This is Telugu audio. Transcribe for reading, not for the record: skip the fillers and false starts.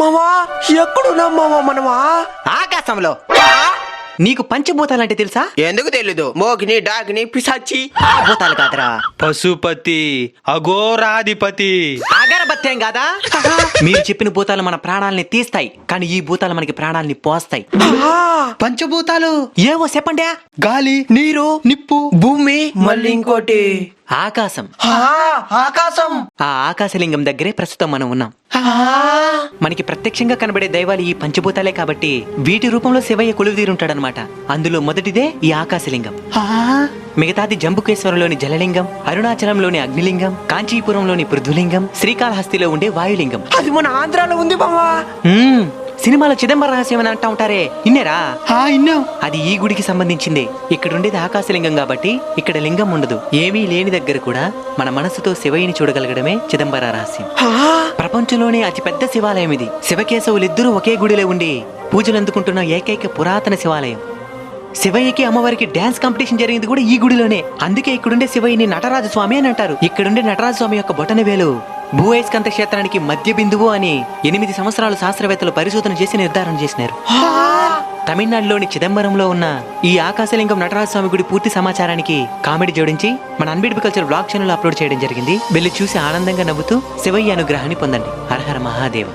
మావా ఎక్కడున్నాం మావా మనమా? ఆకాశంలో. నీకు పంచభూతాలంటే తెలుసా? ఎందుకు తెలీదు? మోగిని డాగిని పిశాచి. ఆ భూతాలు కాదురా, పశుపతి, అఘోరాధిపతి. అగరబత్తేం కాదా? మీరు చెప్పిన భూతాలు మన ప్రాణాలని తీస్తాయి, కానీ ఈ భూతాలు మనకి ప్రాణాలని పోస్తాయి. పంచభూతాలు ఏవో చెప్పండి. గాలి, నీరు, నిప్పు, భూమి, మళ్ళీ ఇంకోటి ఆకాశం. ఆకాశం. ఆ ఆకాశలింగం దగ్గరే ప్రస్తుతం మనం ఉన్నాం. మనకి ప్రత్యక్షంగా కనబడే దైవాలు ఈ పంచభూతాలే కాబట్టి వీటి రూపంలో శివయ్య కొలువుదీరుంటాడనమాట. అందులో మొదటిదే ఈ ఆకాశలింగం. మిగతాది జంబుకేశ్వరంలోని జలలింగం, అరుణాచలంలోని అగ్నిలింగం, కాంచీపురంలోని పృథ్వలింగం, శ్రీకాళహస్తిలో ఉండే వాయులింగం. అది మన ఆంధ్రాలో ఉంది మావా. సినిమాలో చిదంబర రహస్యం అని అంటా ఉంటారే, ఇన్నేరా? ఇన్నాం. అది ఈ గుడికి సంబంధించింది. ఇక్కడ ఉండేది ఆకాశలింగం కాబట్టి ఇక్కడ లింగం ఉండదు. ఏమీ లేని దగ్గర కూడా మన మనసుతో శివయ్యని చూడగలగడమే చిదంబర రహస్యం. ప్రపంచంలోనే అతిపెద్ద శివాలయం ఇది. శివకేశవులిద్దరూ ఒకే గుడిలో ఉండి పూజలు అందుకుంటున్న ఏకైక పురాతన శివాలయం. శివయ్యకి అమ్మవారికి డాన్స్ కాంపిటీషన్ జరిగింది కూడా ఈ గుడిలోనే. అందుకే ఇక్కడుండే శివయ్యని నటరాజు స్వామి అని అంటారు. ఇక్కడుండే నటరాజు స్వామి యొక్క బొటన వేలు భూవైస్కంత క్షేత్రానికి మధ్య బిందువు అని 8 సంవత్సరాలు శాస్త్రవేత్తలు పరిశోధన చేసి నిర్ధారణ చేసినారు. తమిళనాడులోని చిదంబరంలో ఉన్న ఈ ఆకాశలింగం నటరాజ స్వామి గుడి పూర్తి సమాచారానికి కామెడీ జోడించి మన unbeatable culture blog channel upload చేయడం జరిగింది. వెళ్ళి చూసి ఆనందంగా నవ్వుతూ శివయ్య అనుగ్రహాన్ని పొందండి. హర హర మహాదేవ.